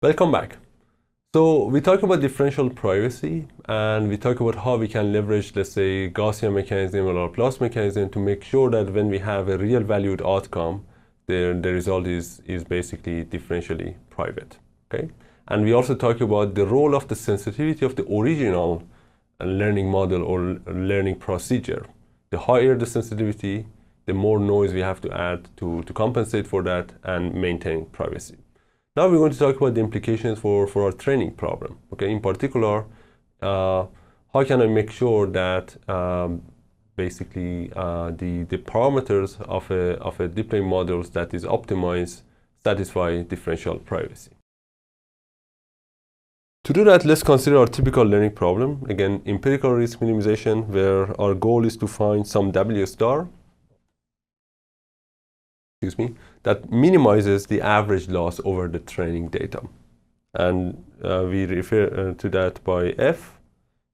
Welcome back. So we talk about differential privacy, and we talk about how we can leverage, let's say, Gaussian mechanism or Laplace mechanism to make sure that when we have a real valued outcome, the result is basically differentially private. Okay? And we also talk about the role of the sensitivity of the original learning model or learning procedure. The higher the sensitivity, the more noise we have to add to compensate for that and maintain privacy. Now we're going to talk about the implications for our training problem. Okay, in particular, how can I make sure that basically the parameters of a deep learning models that is optimized satisfy differential privacy. To do that, let's consider our typical learning problem. Again, empirical risk minimization, where our goal is to find some W star, that minimizes the average loss over the training data. And we refer to that by F,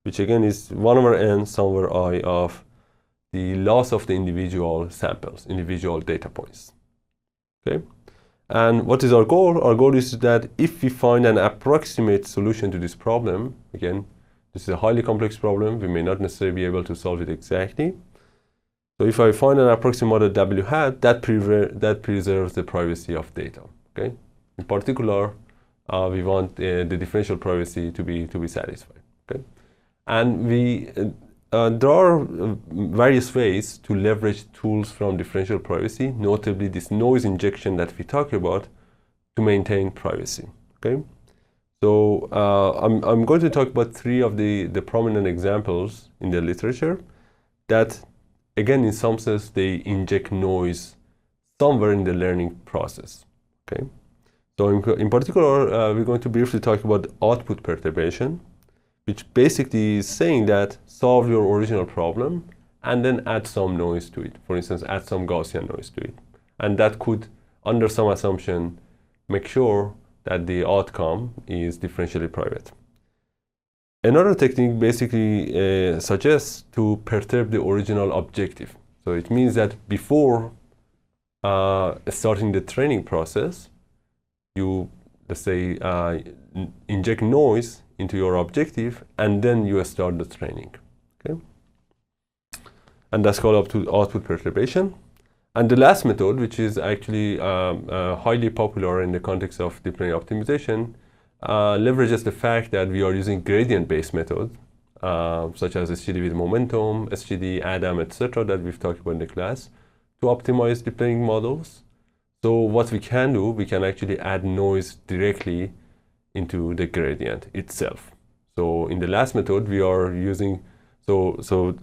which again is 1 over n sum over I of the loss of the individual samples, individual data points. Okay? And what is our goal? Our goal is that if we find an approximate solution to this problem, again, this is a highly complex problem, we may not necessarily be able to solve it exactly. So if I find an approximate model W hat, that preserves the privacy of data. Okay? In particular, we want the differential privacy to be satisfied. Okay? And there are various ways to leverage tools from differential privacy, notably this noise injection that we talk about, to maintain privacy. Okay? So I'm going to talk about 3 of the prominent examples in the literature that, again, in some sense, they inject noise somewhere in the learning process. Okay? So in particular, we're going to briefly talk about output perturbation, which basically is saying that solve your original problem and then add some noise to it. For instance, add some Gaussian noise to it. And that could, under some assumption, make sure that the outcome is differentially private. Another technique basically suggests to perturb the original objective. So it means that before starting the training process, you, let's say, inject noise into your objective, and then you start the training. Okay? And that's called output perturbation. And the last method, which is actually highly popular in the context of deep learning optimization, leverages the fact that we are using gradient-based methods, such as SGD with momentum, SGD, ADAM, etc., that we've talked about in the class, to optimize deep learning models. So what we can do, we can actually add noise directly into the gradient itself. So in the last method, we are using, so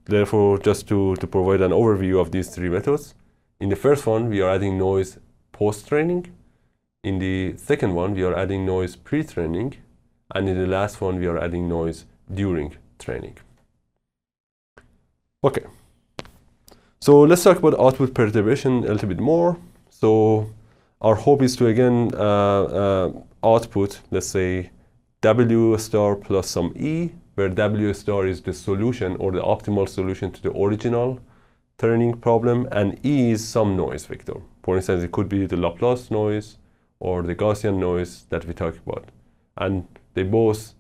therefore, just to provide an overview of these 3 methods, in the first one, we are adding noise post-training. In the second one, we are adding noise pre-training. And in the last one, we are adding noise during training. Okay. So let's talk about output perturbation a little bit more. So our hope is to, again, output, let's say, W star plus some E, where W star is the solution or the optimal solution to the original training problem, and E is some noise vector. For instance, it could be the Laplace noise or the Gaussian noise that we talked about. And they both,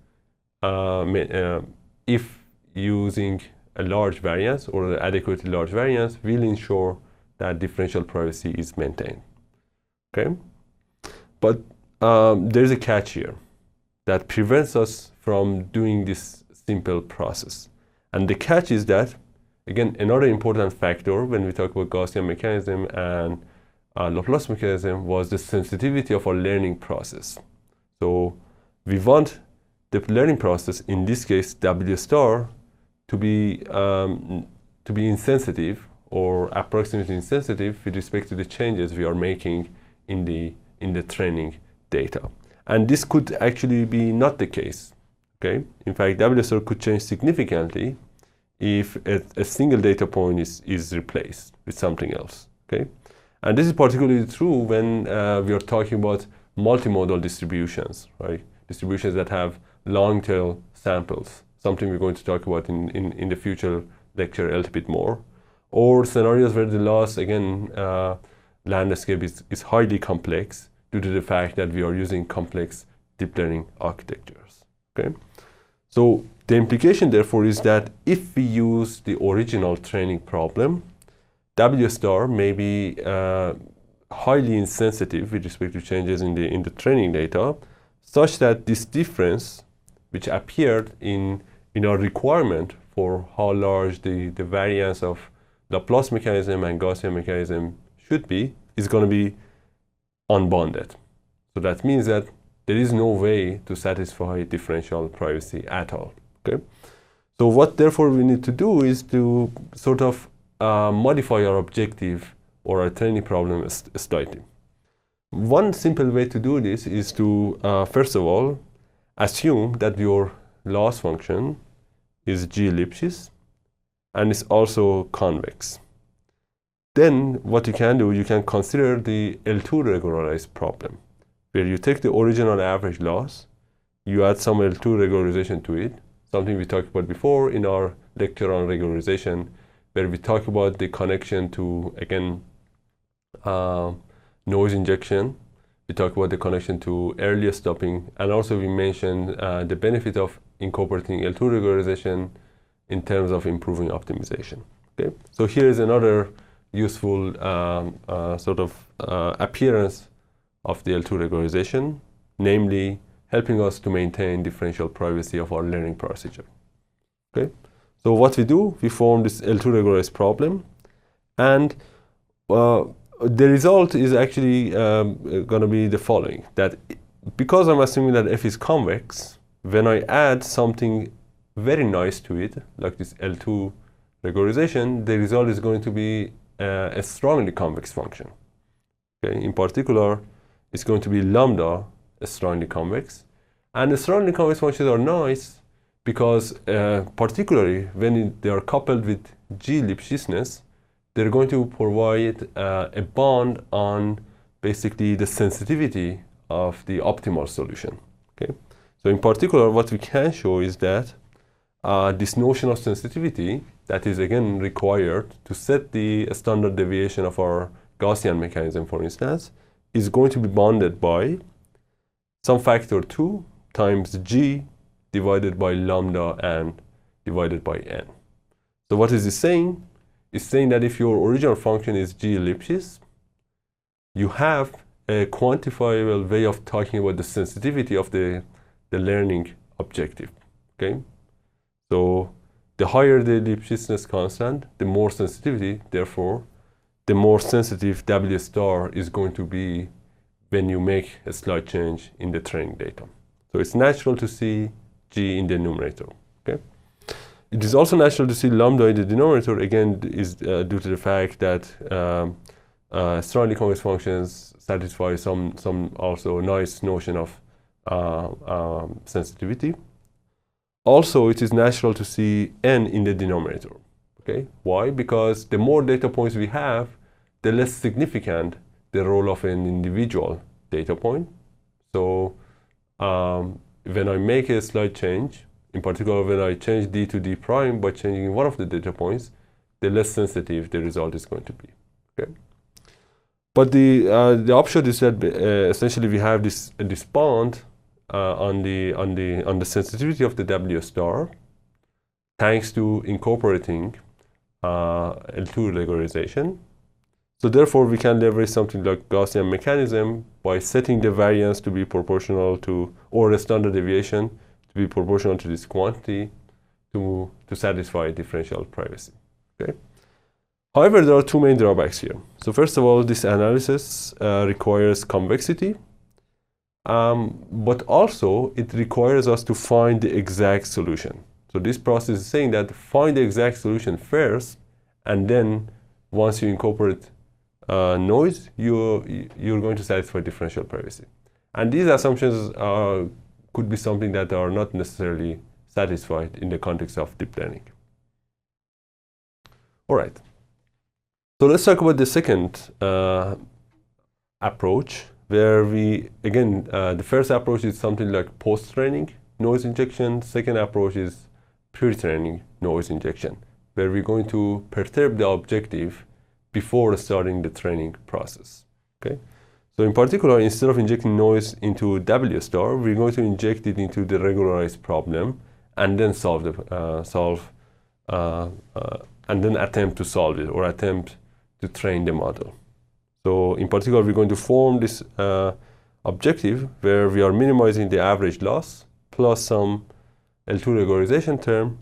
if using a large variance or an adequately large variance, will ensure that differential privacy is maintained. Okay? But there's a catch here that prevents us from doing this simple process. And the catch is that, again, another important factor when we talk about Gaussian mechanism and Laplace mechanism was the sensitivity of our learning process. So we want the learning process, in this case W star, to be insensitive or approximately insensitive with respect to the changes we are making in the training data. And this could actually be not the case. Okay? In fact, W star could change significantly if a single data point is replaced with something else. Okay? And this is particularly true when we are talking about multimodal distributions, right? Distributions that have long tail samples, something we're going to talk about in the future lecture a little bit more. Or scenarios where the loss, again, landscape is highly complex due to the fact that we are using complex deep learning architectures. Okay, so the implication, therefore, is that if we use the original training problem, W star may be highly insensitive with respect to changes in the training data, such that this difference, which appeared in our requirement for how large the variance of Laplace mechanism and Gaussian mechanism should be, is going to be unbounded. So that means that there is no way to satisfy differential privacy at all. Okay? So what therefore we need to do is to sort of modify our objective or our training problem slightly. One simple way to do this is to, first of all, assume that your loss function is G Lipschitz and is also convex. Then what you can do, you can consider the L2 regularized problem, where you take the original average loss, you add some L2 regularization to it, something we talked about before in our lecture on regularization, where we talk about the connection to, again, noise injection. We talk about the connection to earlier stopping, and also we mentioned the benefit of incorporating L2 regularization in terms of improving optimization. Okay, so here is another useful sort of appearance of the L2 regularization, namely helping us to maintain differential privacy of our learning procedure. Okay, so what we do, we form this L2 regularized problem, and the result is actually going to be the following, that because I'm assuming that f is convex, when I add something very nice to it, like this L2 regularization, the result is going to be a strongly convex function. Okay? In particular, it's going to be lambda strongly convex. And the strongly convex functions are nice because particularly when they are coupled with G Lipschitzness, they're going to provide a bond on basically the sensitivity of the optimal solution. Okay? So in particular, what we can show is that this notion of sensitivity that is again required to set the standard deviation of our Gaussian mechanism, for instance, is going to be bounded by some factor 2 times G divided by lambda and divided by n. So what is it saying? It's saying that if your original function is G Lipschitz, you have a quantifiable way of talking about the sensitivity of the learning objective. Okay? So the higher the Lipschitzness constant, the more sensitivity, therefore, the more sensitive W star is going to be when you make a slight change in the training data. So it's natural to see G in the numerator. Okay? It is also natural to see lambda in the denominator, again, is due to the fact that strongly convex functions satisfy some also nice notion of sensitivity. Also, it is natural to see n in the denominator. Okay? Why? Because the more data points we have, the less significant the role of an individual data point. So when I make a slight change, in particular when I change d to d prime by changing one of the data points, the less sensitive the result is going to be. Okay? But the upshot is that essentially we have this bond on the sensitivity of the W star, thanks to incorporating L2 regularization. So therefore, we can leverage something like Gaussian mechanism by setting the variance to be proportional to, or the standard deviation to be proportional to this quantity to satisfy differential privacy. Okay? However, there are two main drawbacks here. So first of all, this analysis requires convexity, but also it requires us to find the exact solution. So this process is saying that find the exact solution first, and then once you incorporate noise, you're going to satisfy differential privacy. And these assumptions could be something that are not necessarily satisfied in the context of deep learning. All right. So let's talk about the second approach, where we, again, the first approach is something like post-training noise injection. Second approach is pre-training noise injection, where we're going to perturb the objective before starting the training process. Okay? So in particular, instead of injecting noise into W star, we're going to inject it into the regularized problem and then and then attempt to solve it or attempt to train the model. So in particular, we're going to form this objective where we are minimizing the average loss plus some L2 regularization term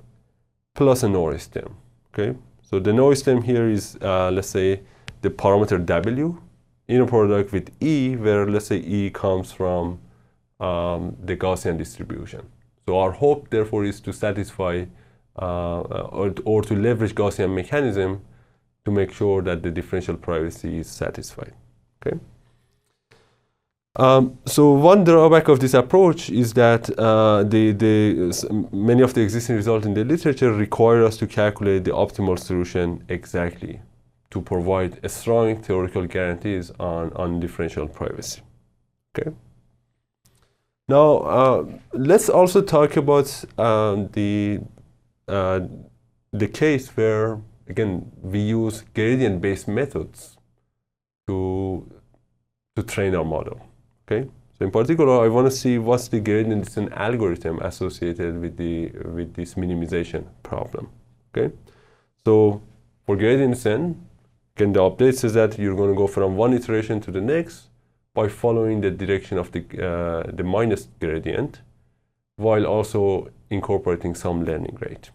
plus a noise term. Okay, so the noise term here is let's say the parameter W inner product with E, where let's say E comes from the Gaussian distribution. So our hope therefore is to satisfy or to leverage Gaussian mechanism to make sure that the differential privacy is satisfied. Okay. So one drawback of this approach is that many of the existing results in the literature require us to calculate the optimal solution exactly to provide a strong theoretical guarantees on differential privacy. Okay. Now let's also talk about the case where again we use gradient-based methods to train our model. Okay, so in particular, I want to see what's the gradient descent algorithm associated with this minimization problem. Okay, so for gradient descent, again the update says that you're going to go from one iteration to the next by following the direction of the minus gradient, while also incorporating some learning rate.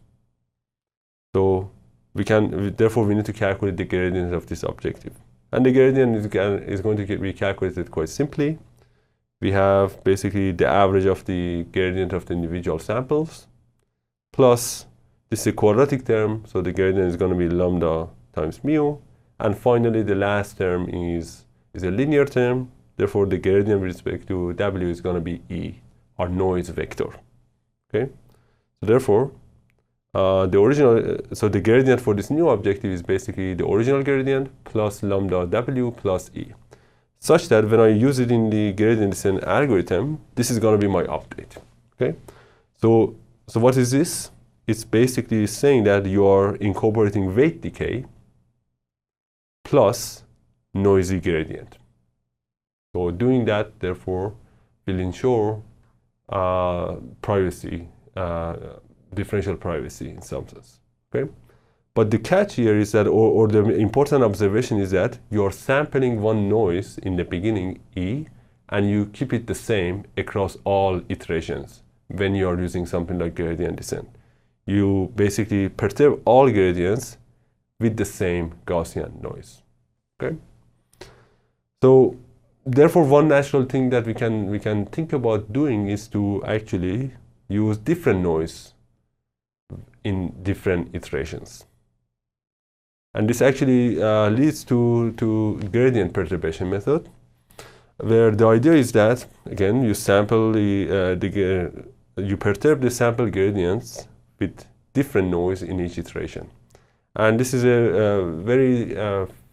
So therefore we need to calculate the gradient of this objective, and the gradient is going to be calculated quite simply. We have basically the average of the gradient of the individual samples plus this is a quadratic term, so the gradient is going to be lambda times mu, and finally the last term is a linear term, therefore the gradient with respect to W is going to be E, our noise vector. Okay, so therefore the gradient for this new objective is basically the original gradient plus lambda W plus E, such that when I use it in the gradient descent algorithm, this is going to be my update. Okay, so what is this? It's basically saying that you are incorporating weight decay plus noisy gradient. So doing that, therefore, will ensure privacy, differential privacy in some sense. Okay. But the catch here is that, or the important observation is that you are sampling one noise in the beginning, E, and you keep it the same across all iterations when you are using something like gradient descent. You basically perturb all gradients with the same Gaussian noise. Okay? So therefore, one natural thing that we can think about doing is to actually use different noise in different iterations. And this actually leads to gradient perturbation method, where the idea is that again you sample you perturb the sample gradients with different noise in each iteration, and this is a very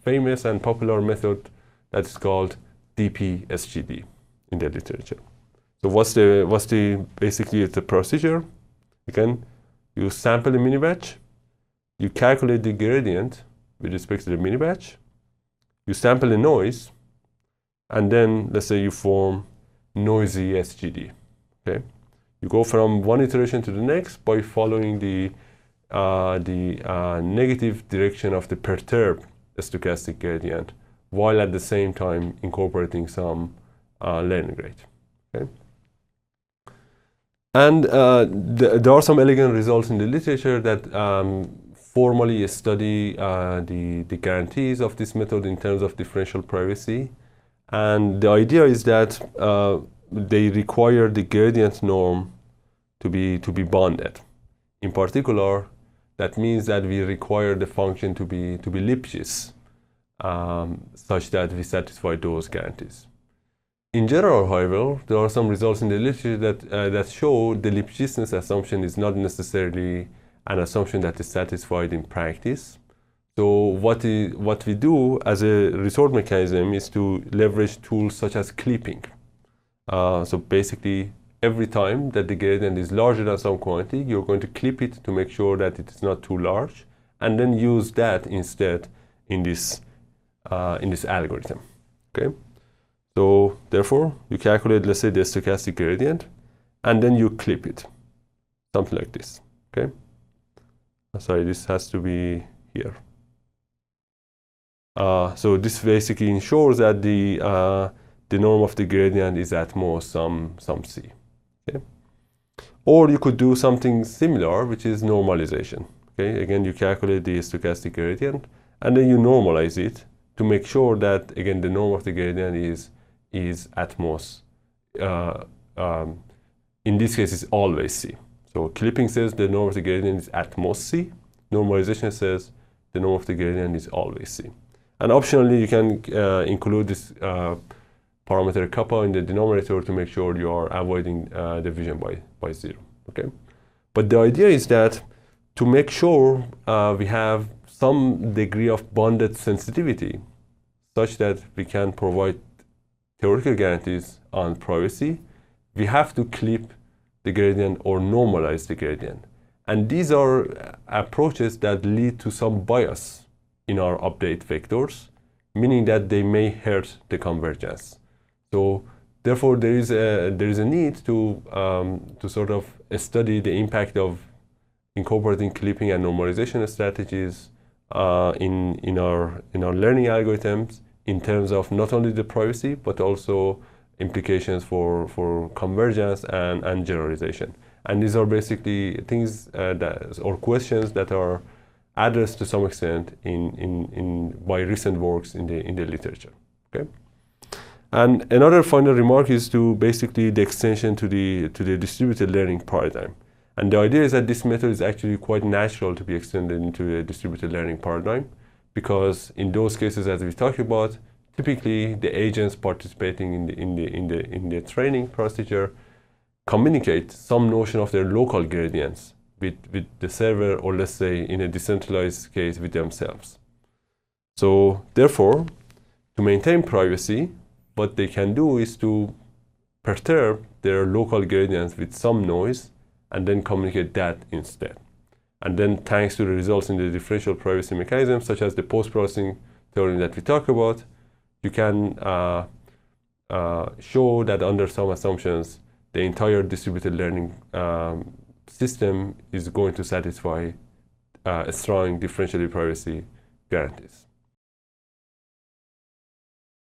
famous and popular method that's called DP-SGD in the literature. So what's the basically the procedure? Again, you sample a mini batch, you calculate the gradient with respect to the mini batch, you sample a noise, and then let's say you form noisy SGD. Okay, you go from one iteration to the next by following the negative direction of the perturbed stochastic gradient, while at the same time incorporating some learning rate. Okay. And there are some elegant results in the literature that formally study the guarantees of this method in terms of differential privacy. And the idea is that they require the gradient norm to be bounded. In particular, that means that we require the function to be Lipschitz, such that we satisfy those guarantees. In general, however, there are some results in the literature that show the Lipschitzness assumption is not necessarily an assumption that is satisfied in practice. So what we do as a resort mechanism is to leverage tools such as clipping. So basically, every time that the gradient is larger than some quantity, you're going to clip it to make sure that it is not too large, and then use that instead in this algorithm. Okay. So therefore, you calculate, let's say, the stochastic gradient, and then you clip it, something like this. Okay. Sorry, this has to be here. So this basically ensures that the norm of the gradient is at most some c. Okay. Or you could do something similar, which is normalization. Okay. Again, you calculate the stochastic gradient, and then you normalize it to make sure that, again, the norm of the gradient is at most. In this case, it's always c. So clipping says the norm of the gradient is at most c. Normalization says the norm of the gradient is always c. And optionally, you can include this parameter kappa in the denominator to make sure you are avoiding division by 0. Okay. But the idea is that to make sure we have some degree of bounded sensitivity such that we can provide theoretical guarantees on privacy, we have to clip the gradient or normalize the gradient. And these are approaches that lead to some bias in our update vectors, meaning that they may hurt the convergence. So therefore, there is a need to sort of study the impact of incorporating clipping and normalization strategies in our learning algorithms in terms of not only the privacy but also implications for convergence and generalization. And these are basically things or questions that are addressed to some extent by recent works in the literature. Okay. And another final remark is to basically the extension to the distributed learning paradigm. And the idea is that this method is actually quite natural to be extended into a distributed learning paradigm, because in those cases, as we talked about, typically the agents participating in the training procedure communicate some notion of their local gradients with the server, or let's say in a decentralized case with themselves. So therefore, to maintain privacy, what they can do is to perturb their local gradients with some noise and then communicate that instead. And then thanks to the results in the differential privacy mechanism, such as the post-processing theorem that we talk about, you can show that under some assumptions, the entire distributed learning system is going to satisfy strong differential privacy guarantees.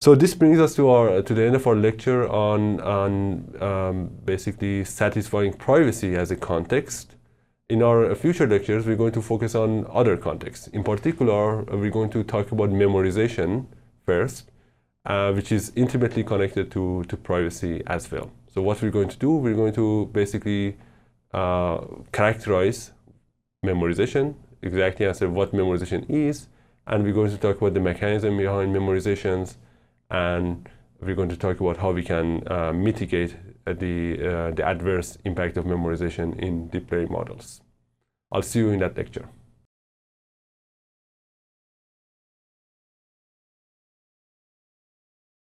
So this brings us to the end of our lecture on basically satisfying privacy as a context. In our future lectures, we're going to focus on other contexts. In particular, we're going to talk about memorization first, which is intimately connected to privacy as well. So what we're going to do, we're going to basically characterize memorization, exactly answer what memorization is, and we're going to talk about the mechanism behind memorizations, and we're going to talk about how we can mitigate the adverse impact of memorization in deep learning models. I'll see you in that lecture.